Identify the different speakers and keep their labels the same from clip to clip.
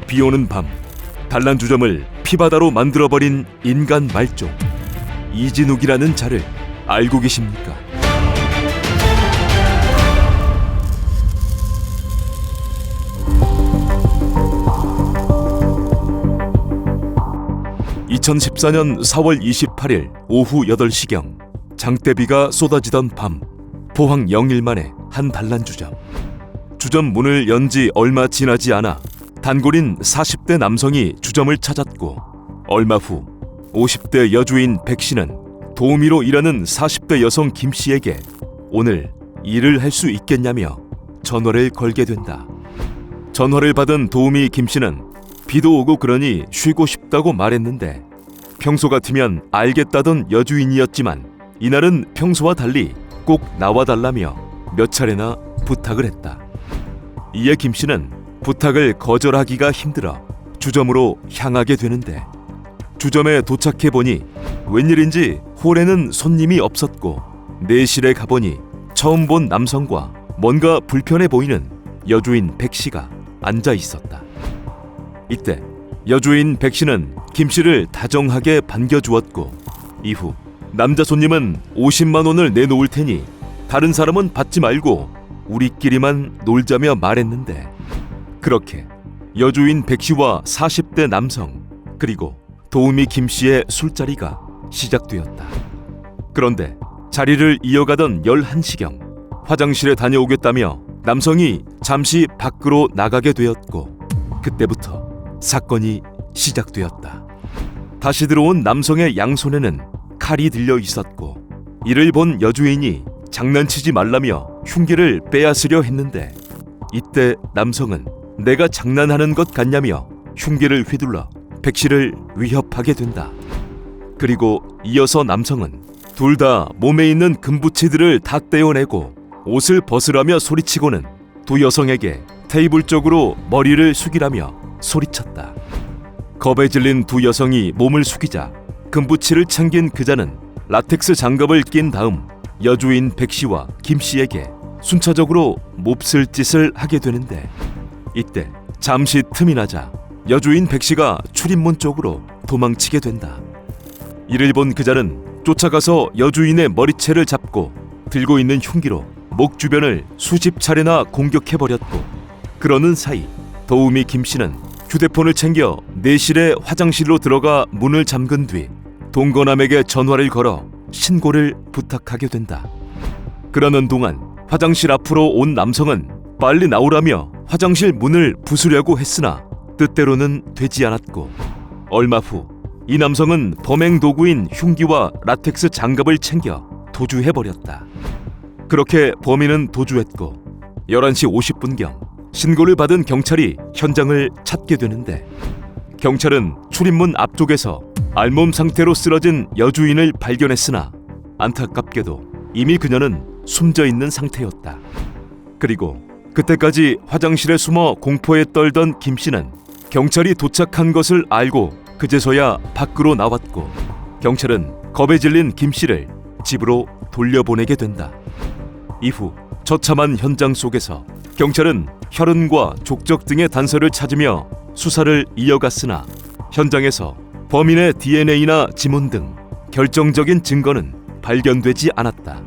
Speaker 1: 비오는 밤, 단란주점을 피바다로 만들어버린 인간 말종 이진욱이라는 자를 알고 계십니까? (2014년 4월 28일) 오후 8시경 장대비가 쏟아지던 밤, 포항 영일만의 한 단란주점. 주점 문을 연 지 얼마 지나지 않아 단골인 40대 남성이 주점을 찾았고, 얼마 후 50대 여주인 백씨는 도우미로 일하는 40대 여성 김씨에게 오늘 일을 할 수 있겠냐며 전화를 걸게 된다. 전화를 받은 도우미 김씨는 비도 오고 그러니 쉬고 싶다고 말했는데, 평소 같으면 알겠다던 여주인이었지만 이날은 평소와 달리 꼭 나와달라며 몇 차례나 부탁을 했다. 이에 김씨는 부탁을 거절하기가 힘들어 주점으로 향하게 되는데, 주점에 도착해보니 웬일인지 홀에는 손님이 없었고, 내실에 가보니 처음 본 남성과 뭔가 불편해 보이는 여주인 백씨가 앉아 있었다. 이때 여주인 백씨는 김씨를 다정하게 반겨주었고, 이후 남자 손님은 50만 원을 내놓을 테니 다른 사람은 받지 말고 우리끼리만 놀자며 말했는데, 그렇게 여주인 백씨와 40대 남성 그리고 도우미 김씨의 술자리가 시작되었다. 그런데 자리를 이어가던 11시경 화장실에 다녀오겠다며 남성이 잠시 밖으로 나가게 되었고, 그때부터 사건이 시작되었다. 다시 들어온 남성의 양손에는 칼이 들려 있었고, 이를 본 여주인이 장난치지 말라며 흉기를 빼앗으려 했는데, 이때 남성은 내가 장난하는 것 같냐며 흉기를 휘둘러 백씨를 위협하게 된다. 그리고 이어서 남성은 둘 다 몸에 있는 금부치들을 다 떼어내고 옷을 벗으라며 소리치고는 두 여성에게 테이블 쪽으로 머리를 숙이라며 소리쳤다. 겁에 질린 두 여성이 몸을 숙이자 금부치를 챙긴 그자는 라텍스 장갑을 낀 다음 여주인 백씨와 김씨에게 순차적으로 몹쓸 짓을 하게 되는데, 이때 잠시 틈이 나자 여주인 백씨가 출입문 쪽으로 도망치게 된다. 이를 본 그자는 쫓아가서 여주인의 머리채를 잡고 들고 있는 흉기로 목 주변을 수십 차례나 공격해버렸고, 그러는 사이 도우미 김씨는 휴대폰을 챙겨 내실의 화장실로 들어가 문을 잠근 뒤 동거남에게 전화를 걸어 신고를 부탁하게 된다. 그러는 동안 화장실 앞으로 온 남성은 빨리 나오라며 화장실 문을 부수려고 했으나 뜻대로는 되지 않았고, 얼마 후 이 남성은 범행 도구인 흉기와 라텍스 장갑을 챙겨 도주해버렸다. 그렇게 범인은 도주했고 11시 50분경 신고를 받은 경찰이 현장을 찾게 되는데, 경찰은 출입문 앞쪽에서 알몸 상태로 쓰러진 여주인을 발견했으나 안타깝게도 이미 그녀는 숨져 있는 상태였다. 그리고 그때까지 화장실에 숨어 공포에 떨던 김씨는 경찰이 도착한 것을 알고 그제서야 밖으로 나왔고, 경찰은 겁에 질린 김씨를 집으로 돌려보내게 된다. 이후 처참한 현장 속에서 경찰은 혈흔과 족적 등의 단서를 찾으며 수사를 이어갔으나 현장에서 범인의 DNA나 지문 등 결정적인 증거는 발견되지 않았다.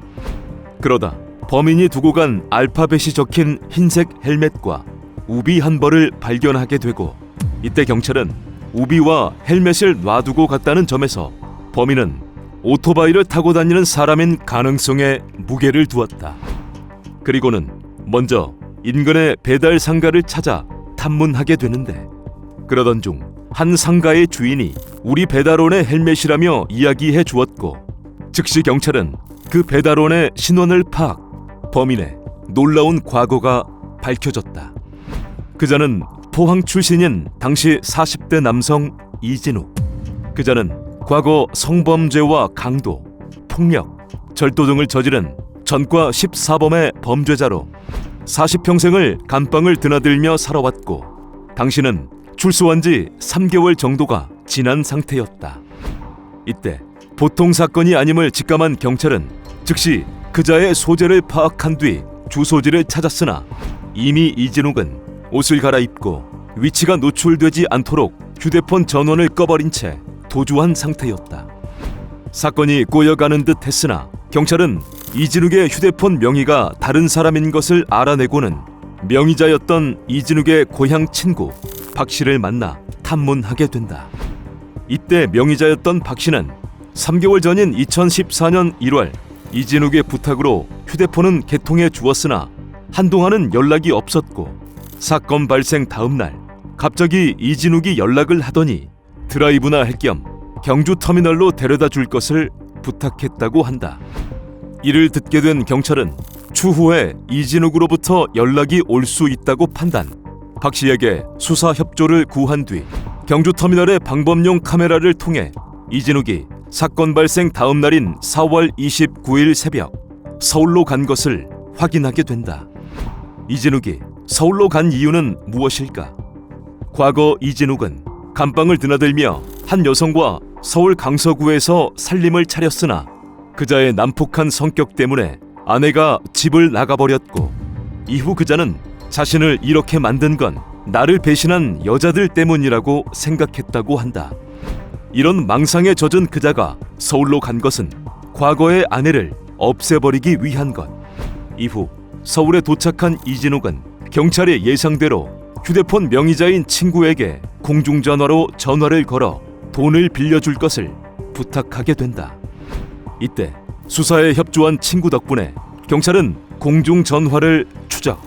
Speaker 1: 그러다 범인이 두고 간 알파벳이 적힌 흰색 헬멧과 우비 한 벌을 발견하게 되고, 이때 경찰은 우비와 헬멧을 놔두고 갔다는 점에서 범인은 오토바이를 타고 다니는 사람인 가능성에 무게를 두었다. 그리고는 먼저 인근의 배달 상가를 찾아 탐문하게 되는데, 그러던 중 한 상가의 주인이 우리 배달원의 헬멧이라며 이야기해 주었고, 즉시 경찰은 그 배달원의 신원을 파악, 범인의 놀라운 과거가 밝혀졌다. 그자는 포항 출신인 당시 40대 남성 이진욱. 그자는 과거 성범죄와 강도, 폭력, 절도 등을 저지른 전과 14범의 범죄자로 40평생을 감방을 드나들며 살아왔고, 당시는 출소한 지 3개월 정도가 지난 상태였다. 이때 보통 사건이 아님을 직감한 경찰은 즉시 그자의 소재를 파악한 뒤 주소지를 찾았으나 이미 이진욱은 옷을 갈아입고 위치가 노출되지 않도록 휴대폰 전원을 꺼버린 채 도주한 상태였다. 사건이 꼬여가는 듯 했으나 경찰은 이진욱의 휴대폰 명의가 다른 사람인 것을 알아내고는 명의자였던 이진욱의 고향 친구 박 씨를 만나 탐문하게 된다. 이때 명의자였던 박 씨는 3개월 전인 2014년 1월 이진욱의 부탁으로 휴대폰은 개통해 주었으나 한동안은 연락이 없었고 사건 발생 다음 날 갑자기 이진욱이 연락을 하더니 드라이브나 할 겸 경주 터미널로 데려다 줄 것을 부탁했다고 한다. 이를 듣게 된 경찰은 추후에 이진욱으로부터 연락이 올 수 있다고 판단, 박 씨에게 수사 협조를 구한 뒤 경주 터미널의 방범용 카메라를 통해 이진욱이 사건 발생 다음 날인 4월 29일 새벽 서울로 간 것을 확인하게 된다. 이진욱이 서울로 간 이유는 무엇일까? 과거 이진욱은 감방을 드나들며 한 여성과 서울 강서구에서 살림을 차렸으나 그자의 난폭한 성격 때문에 아내가 집을 나가버렸고 이후 그자는 자신을 이렇게 만든 건 나를 배신한 여자들 때문이라고 생각했다고 한다. 이런 망상에 젖은 그자가 서울로 간 것은 과거의 아내를 없애버리기 위한 것. 이후 서울에 도착한 이진욱은 경찰의 예상대로 휴대폰 명의자인 친구에게 공중전화로 전화를 걸어 돈을 빌려줄 것을 부탁하게 된다. 이때 수사에 협조한 친구 덕분에 경찰은 공중전화를 추적,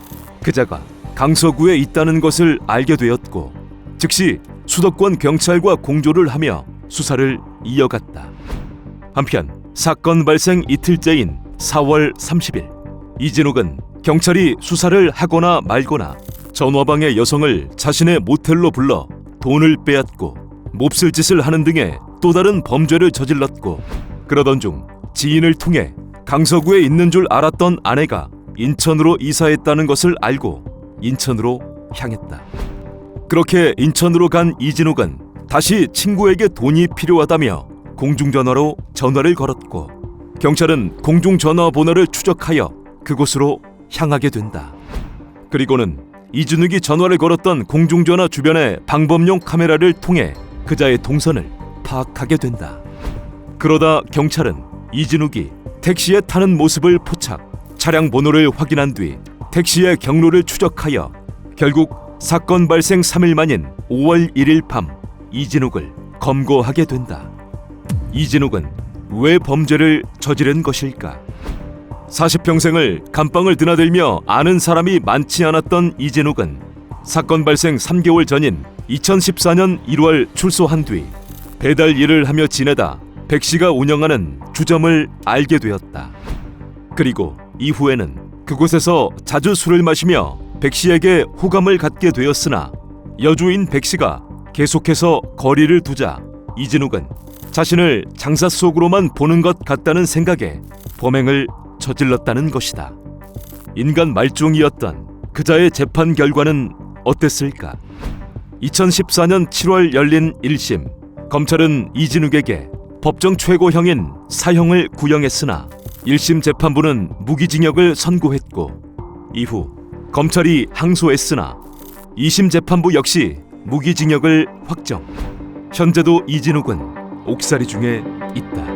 Speaker 1: 그자가 강서구에 있다는 것을 알게 되었고 즉시 수도권 경찰과 공조를 하며 수사를 이어갔다. 한편 사건 발생 이틀째인 4월 30일 이진욱은 경찰이 수사를 하거나 말거나 전화방의 여성을 자신의 모텔로 불러 돈을 빼앗고 몹쓸 짓을 하는 등의 또 다른 범죄를 저질렀고 그러던 중 지인을 통해 강서구에 있는 줄 알았던 아내가 인천으로 이사했다는 것을 알고 인천으로 향했다. 그렇게 인천으로 간 이진욱은 다시 친구에게 돈이 필요하다며 공중전화로 전화를 걸었고 경찰은 공중전화 번호를 추적하여 그곳으로 향하게 된다. 그리고는 이진욱이 전화를 걸었던 공중전화 주변의 방범용 카메라를 통해 그자의 동선을 파악하게 된다. 그러다 경찰은 이진욱이 택시에 타는 모습을 포착, 차량 번호를 확인한 뒤 택시의 경로를 추적하여 결국 사건 발생 3일 만인 5월 1일 밤 이진욱을 검거하게 된다. 이진욱은 왜 범죄를 저지른 것일까? 40평생을 감방을 드나들며 아는 사람이 많지 않았던 이진욱은 사건 발생 3개월 전인 2014년 1월 출소한 뒤 배달 일을 하며 지내다 백 씨가 운영하는 주점을 알게 되었다. 그리고 이후에는 그곳에서 자주 술을 마시며 백 씨에게 호감을 갖게 되었으나 여주인 백 씨가 계속해서 거리를 두자 이진욱은 자신을 장사 속으로만 보는 것 같다는 생각에 범행을 저질렀다는 것이다. 인간 말종이었던 그자의 재판 결과는 어땠을까? 2014년 7월 열린 1심, 검찰은 이진욱에게 법정 최고형인 사형을 구형했으나 1심 재판부는 무기징역을 선고했고 이후 검찰이 항소했으나 2심 재판부 역시 무기징역을 확정. 현재도 이진욱은 옥살이 중에 있다.